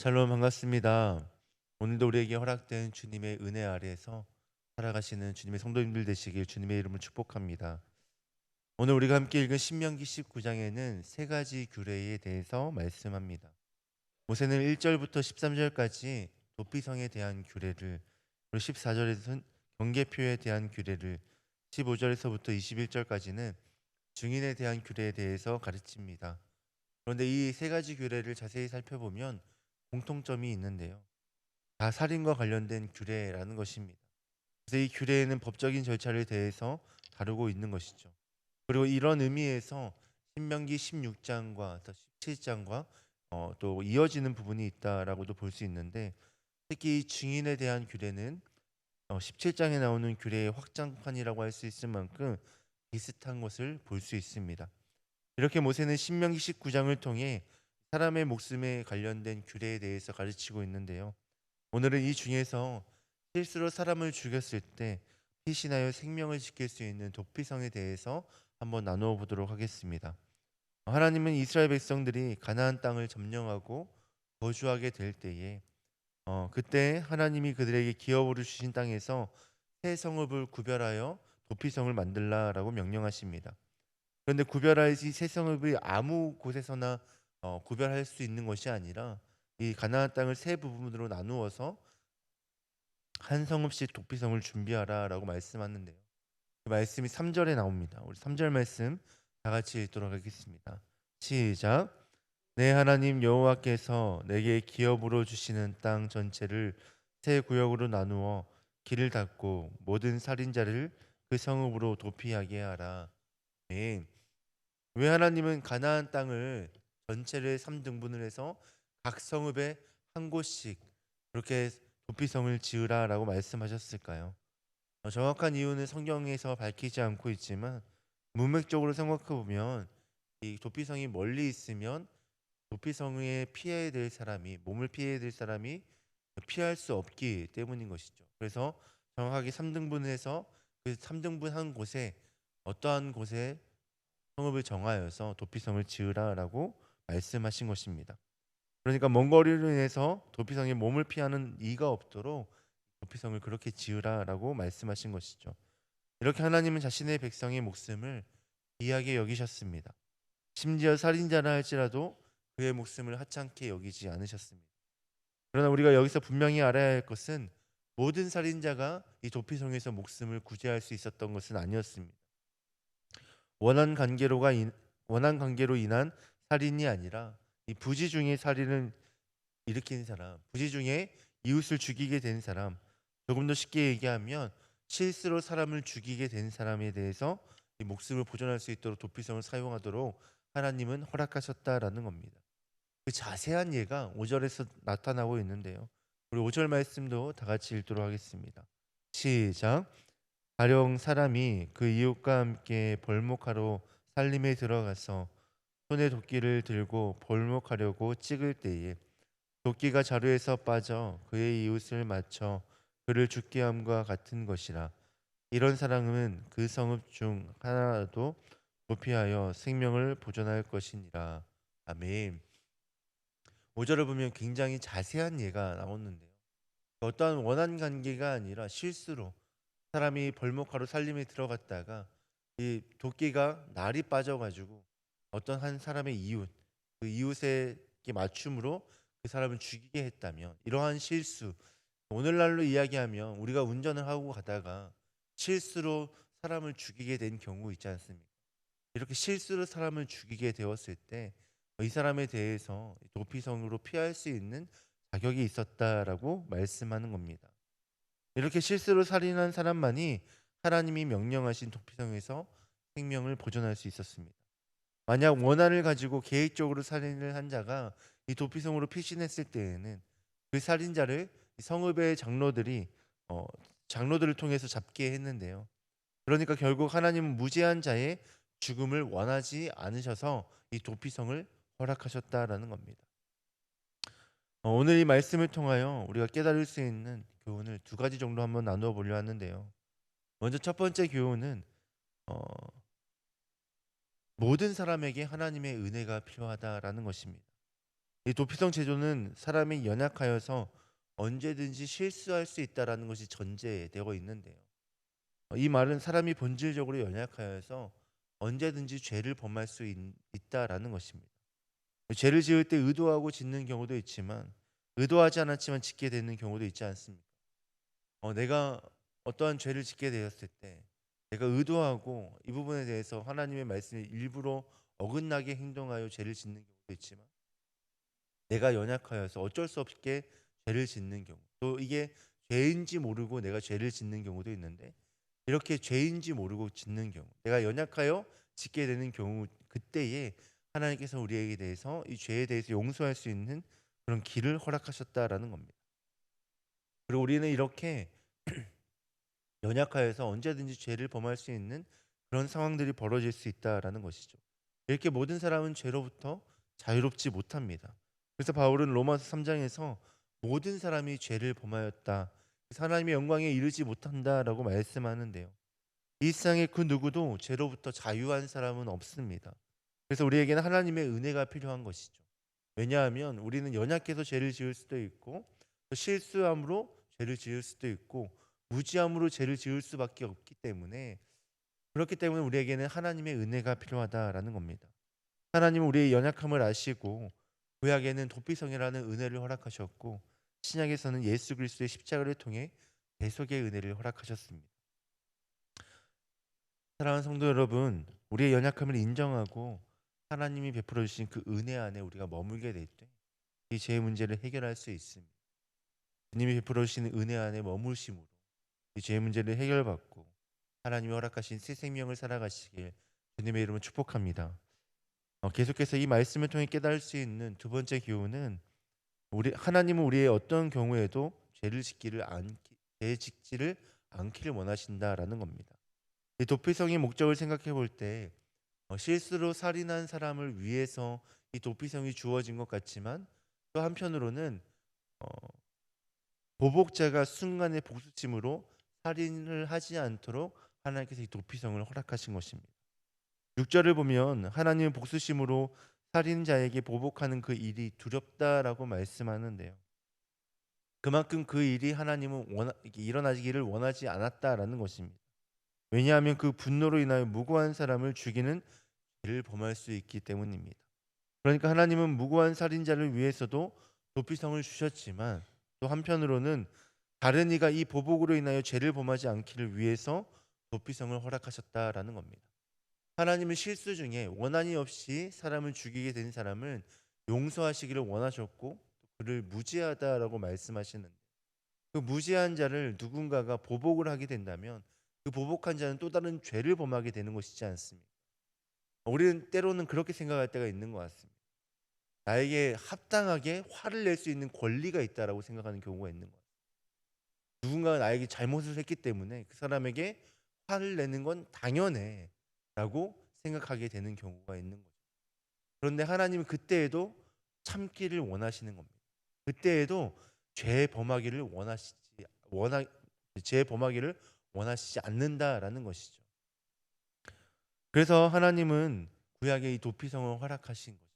샬롬 반갑습니다. 오늘도 우리에게 허락된 주님의 은혜 아래에서 살아가시는 주님의 성도님들 되시길 주님의 이름으로 축복합니다. 오늘 우리가 함께 읽은 신명기 19장에는 세 가지 규례에 대해서 말씀합니다. 모세는 1절부터 13절까지 도피성에 대한 규례를, 그리고 14절에서는 경계표에 대한 규례를, 15절에서부터 21절까지는 증인에 대한 규례에 대해서 가르칩니다. 그런데 이 세 가지 규례를 자세히 살펴보면 공통점이 있는데요. 다 살인과 관련된 규례라는 것입니다. 그래서 이 규례에는 법적인 절차를 대해서 다루고 있는 것이죠. 그리고 이런 의미에서 신명기 16장과 17장과 또 이어지는 부분이 있다라고도 볼 수 있는데, 특히 이 증인에 대한 규례는 17장에 나오는 규례의 확장판이라고 할 수 있을 만큼 비슷한 것을 볼 수 있습니다. 이렇게 모세는 신명기 19장을 통해 사람의 목숨에 관련된 규례에 대해서 가르치고 있는데요. 오늘은 이 중에서 실수로 사람을 죽였을 때 피신하여 생명을 지킬 수 있는 도피성에 대해서 한번 나누어 보도록 하겠습니다. 하나님은 이스라엘 백성들이 가나안 땅을 점령하고 거주하게 될 때에 그때 하나님이 그들에게 기업으로 주신 땅에서 새 성읍을 구별하여 도피성을 만들라라고 명령하십니다. 그런데 구별할 이새 성읍이 아무 곳에서나 구별할 수 있는 것이 아니라 이 가나안 땅을 세 부분으로 나누어서 한 성읍씩 도피성을 준비하라라고 말씀하는데요. 그 말씀이 3절에 나옵니다. 우리 3절 말씀 다 같이 읽도록 하겠습니다. 시작. 내 하나님 여호와께서 내게 기업으로 주시는 땅 전체를 세 구역으로 나누어 길을 닫고 모든 살인자를 그 성읍으로 도피하게 하라. 네. 왜 하나님은 가나안 땅을 전체를 3등분을 해서 각 성읍에 한 곳씩 그렇게 도피성을 지으라라고 말씀하셨을까요? 정확한 이유는 성경에서 밝히지 않고 있지만 문맥적으로 생각해 보면 이 도피성이 멀리 있으면 도피성에 피해야 될 사람이 몸을 피해야 될 사람이 피할 수 없기 때문인 것이죠. 그래서 정확하게 3등분해서 그 3등분한 곳에 어떠한 곳에 성읍을 정하여서 도피성을 지으라라고 말씀하신 것입니다. 그러니까 먼 거리로 인해서 도피성에 몸을 피하는 이가 없도록 도피성을 그렇게 지으라라고 말씀하신 것이죠. 이렇게 하나님은 자신의 백성의 목숨을 귀하게 여기셨습니다. 심지어 살인자라 할지라도 그의 목숨을 하찮게 여기지 않으셨습니다. 그러나 우리가 여기서 분명히 알아야 할 것은 모든 살인자가 이 도피성에서 목숨을 구제할 수 있었던 것은 아니었습니다. 원한 관계로가 원한 관계로 인한 살인이 아니라 이 부지 중에 살인을 일으킨 사람, 부지 중에 이웃을 죽이게 된 사람, 조금 더 쉽게 얘기하면 실수로 사람을 죽이게 된 사람에 대해서 이 목숨을 보존할 수 있도록 도피성을 사용하도록 하나님은 허락하셨다라는 겁니다. 그 자세한 예가 5절에서 나타나고 있는데요. 우리 5절 말씀도 다 같이 읽도록 하겠습니다. 시작. 가령 사람이 그 이웃과 함께 벌목하러 살림에 들어가서 손에 도끼를 들고 벌목하려고 찍을 때에 도끼가 자루에서 빠져 그의 이웃을 맞춰 그를 죽게 함과 같은 것이라. 이런 사람은 그 성읍 중 하나라도 도피하여 생명을 보존할 것이니라. 아멘. 5절을 보면 굉장히 자세한 예가 나오는데요. 어떠한 원한 관계가 아니라 실수로 사람이 벌목하러 살림에 들어갔다가 이 도끼가 날이 빠져가지고 어떤 한 사람의 이웃, 그 이웃의 맞춤으로 그 사람을 죽이게 했다면, 이러한 실수, 오늘날로 이야기하면 우리가 운전을 하고 가다가 실수로 사람을 죽이게 된 경우 있지 않습니까? 이렇게 실수로 사람을 죽이게 되었을 때 이 사람에 대해서 도피성으로 피할 수 있는 자격이 있었다라고 말씀하는 겁니다. 이렇게 실수로 살인한 사람만이 하나님이 명령하신 도피성에서 생명을 보존할 수 있었습니다. 만약 원한을 가지고 계획적으로 살인을 한 자가 이 도피성으로 피신했을 때에는 그 살인자를 성읍의 장로들이 어, 장로들을 통해서 잡게 했는데요. 그러니까 결국 하나님은 무죄한 자의 죽음을 원하지 않으셔서 이 도피성을 허락하셨다라는 겁니다. 오늘 이 말씀을 통하여 우리가 깨달을 수 있는 교훈을 두 가지 정도 한번 나누어 보려 하는데요. 먼저 첫 번째 교훈은 어, 모든 사람에게 하나님의 은혜가 필요하다라는 것입니다. 이 도피성 제도는 사람이 연약하여서 언제든지 실수할 수 있다라는 것이 전제되어 있는데요. 이 말은 사람이 본질적으로 연약하여서 언제든지 죄를 범할 수 있다라는 것입니다. 죄를 지을 때 의도하고 짓는 경우도 있지만 의도하지 않았지만 짓게 되는 경우도 있지 않습니까? 내가 어떠한 죄를 짓게 되었을 때 내가 의도하고 이 부분에 대해서 하나님의 말씀에 일부러 어긋나게 행동하여 죄를 짓는 경우도 있지만 내가 연약하여서 어쩔 수 없게 죄를 짓는 경우, 또 이게 죄인지 모르고 내가 죄를 짓는 경우도 있는데, 이렇게 죄인지 모르고 짓는 경우, 내가 연약하여 짓게 되는 경우, 그때에 하나님께서 우리에게 대해서 이 죄에 대해서 용서할 수 있는 그런 길을 허락하셨다라는 겁니다. 그리고 우리는 이렇게 연약하여서 언제든지 죄를 범할 수 있는 그런 상황들이 벌어질 수 있다라는 것이죠. 이렇게 모든 사람은 죄로부터 자유롭지 못합니다. 그래서 바울은 로마서 3장에서 모든 사람이 죄를 범하였다, 그래서 하나님의 영광에 이르지 못한다라고 말씀하는데요. 이 세상에 그 누구도 죄로부터 자유한 사람은 없습니다. 그래서 우리에게는 하나님의 은혜가 필요한 것이죠. 왜냐하면 우리는 연약해서 죄를 지을 수도 있고, 또 실수함으로 죄를 지을 수도 있고, 무지함으로 죄를 지을 수밖에 없기 때문에, 그렇기 때문에 우리에게는 하나님의 은혜가 필요하다라는 겁니다. 하나님은 우리의 연약함을 아시고 구약에는 도피성이라는 은혜를 허락하셨고, 신약에서는 예수 그리스도의 십자가를 통해 대속의 은혜를 허락하셨습니다. 사랑하는 성도 여러분, 우리의 연약함을 인정하고 하나님이 베풀어 주신 그 은혜 안에 우리가 머물게 될 때 이 죄의 문제를 해결할 수 있습니다. 주님이 베풀어 주시는 은혜 안에 머물심으로 이 죄의 문제를 해결받고 하나님이 허락하신 새 생명을 살아가시길 주님의 이름으로 축복합니다. 계속해서 이 말씀을 통해 깨달을 수 있는 두 번째 교훈은, 우리 하나님은 우리의 어떤 경우에도 죄 짓지를 않기를 원하신다라는 겁니다. 이 도피성의 목적을 생각해 볼 때 실수로 살인한 사람을 위해서 이 도피성이 주어진 것 같지만, 또 한편으로는 어, 보복자가 순간의 복수심으로 살인을 하지 않도록 하나님께서 이 도피성을 허락하신 것입니다. 6절을 보면 하나님은 복수심으로 살인자에게 보복하는 그 일이 두렵다라고 말씀하는데요. 그만큼 그 일이 하나님은 일어나기를 원하지 않았다라는 것입니다. 왜냐하면 그 분노로 인하여 무고한 사람을 죽이는 죄를 범할 수 있기 때문입니다. 그러니까 하나님은 무고한 살인자를 위해서도 도피성을 주셨지만, 또 한편으로는 다른 이가 이 보복으로 인하여 죄를 범하지 않기를 위해서 도피성을 허락하셨다라는 겁니다. 하나님은 실수 중에 원한이 없이 사람을 죽이게 된 사람을 용서하시기를 원하셨고, 그를 무지하다라고 말씀하시는데, 그 무지한 자를 누군가가 보복을 하게 된다면 그 보복한 자는 또 다른 죄를 범하게 되는 것이지 않습니까? 우리는 때로는 그렇게 생각할 때가 있는 것 같습니다. 나에게 합당하게 화를 낼 수 있는 권리가 있다라고 생각하는 경우가 있는 것 같아요. 누군가가 나에게 잘못을 했기 때문에 그 사람에게 화를 내는 건 당연해라고 생각하게 되는 경우가 있는 거죠. 그런데 하나님은 그때에도 참기를 원하시는 겁니다. 그때에도 죄 범하기를 원하 죄 범하기를 원하시지 않는다라는 것이죠. 그래서 하나님은 구약의 이 도피성을 허락하신 거죠.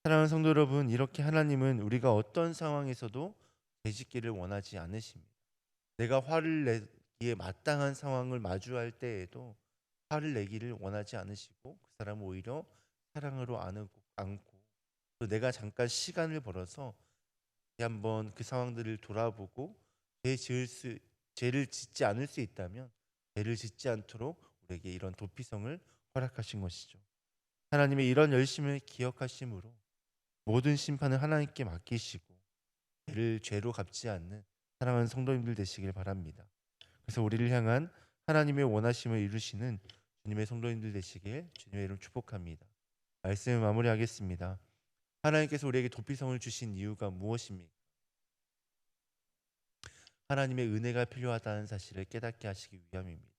사랑하는 성도 여러분, 이렇게 하나님은 우리가 어떤 상황에서도 죄짓기를 원하지 않으십니다. 내가 화를 내기에 마땅한 상황을 마주할 때에도 화를 내기를 원하지 않으시고, 그 사람을 오히려 사랑으로 안고 또 내가 잠깐 시간을 벌어서 한번 그 상황들을 돌아보고 죄 지을 수 죄를 짓지 않을 수 있다면 죄를 짓지 않도록 우리에게 이런 도피성을 허락하신 것이죠. 하나님의 이런 열심을 기억하심으로 모든 심판을 하나님께 맡기시고 죄를 죄로 갚지 않는 사랑하는 성도님들 되시길 바랍니다. 그래서 우리를 향한 하나님의 원하심을 이루시는 주님의 성도님들 되시길 주님의 이름 축복합니다. 말씀을 마무리하겠습니다. 하나님께서 우리에게 도피성을 주신 이유가 무엇입니까? 하나님의 은혜가 필요하다는 사실을 깨닫게 하시기 위함입니다.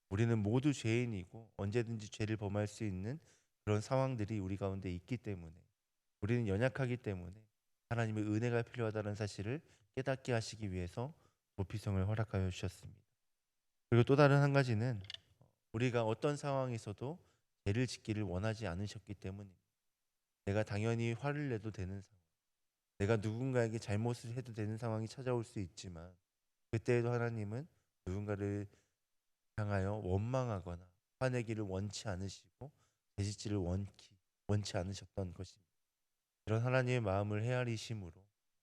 우리는 모두 죄인이고 언제든지 죄를 범할 수 있는 그런 상황들이 우리 가운데 있기 때문에, 우리는 연약하기 때문에 하나님의 은혜가 필요하다는 사실을 깨닫게 하시기 위해서 도피성을 허락하여 주셨습니다. 그리고 또 다른 한 가지는, 우리가 어떤 상황에서도 죄를 짓기를 원하지 않으셨기 때문입니다. 내가 당연히 화를 내도 되는 상황, 내가 누군가에게 잘못을 해도 되는 상황이 찾아올 수 있지만 그때에도 하나님은 누군가를 향하여 원망하거나 화내기를 원치 않으시고 죄짓지를 원치 않으셨던 것입니다. 이런 하나님의 마음을 헤아리심으로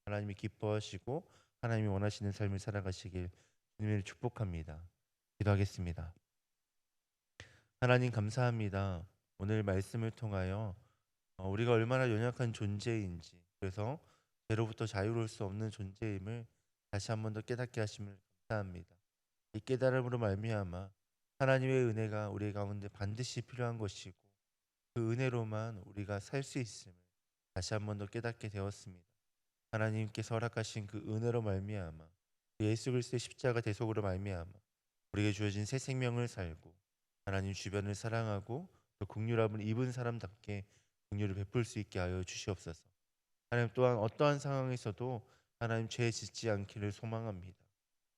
하나님이 기뻐하시고 하나님이 원하시는 삶을 살아가시길 주님을 축복합니다. 기도하겠습니다. 하나님 감사합니다. 오늘 말씀을 통하여 우리가 얼마나 연약한 존재인지, 그래서 죄로부터 자유로울 수 없는 존재임을 다시 한 번 더 깨닫게 하심을 감사합니다. 이 깨달음으로 말미암아 하나님의 은혜가 우리 가운데 반드시 필요한 것이고 그 은혜로만 우리가 살 수 있음을 다시 한 번 더 깨닫게 되었습니다. 하나님께서 허락하신 그 은혜로 말미암아 예수 그리스도의 십자가 대속으로 말미암아 우리에게 주어진 새 생명을 살고 하나님 주변을 사랑하고 또 긍휼함을 입은 사람답게 긍휼을 베풀 수 있게 하여 주시옵소서. 하나님 또한 어떠한 상황에서도 하나님 죄 짓지 않기를 소망합니다.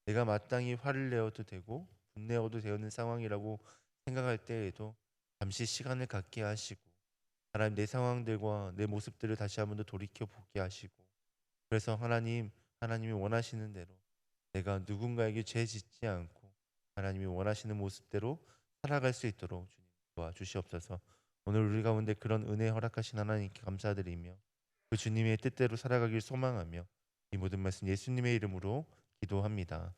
내가 마땅히 화를 내어도 되고 분내어도 되는 상황이라고 생각할 때에도 잠시 시간을 갖게 하시고 하나님 내 상황들과 내 모습들을 다시 한번 더 돌이켜 보게 하시고 그래서 하나님이 원하시는 대로 내가 누군가에게 죄 짓지 않고 하나님이 원하시는 모습대로 살아갈 수 있도록 주님 도와주시옵소서. 오늘 우리 가운데 그런 은혜 허락하신 하나님께 감사드리며 그 주님의 뜻대로 살아가길 소망하며 이 모든 말씀 예수님의 이름으로 기도합니다.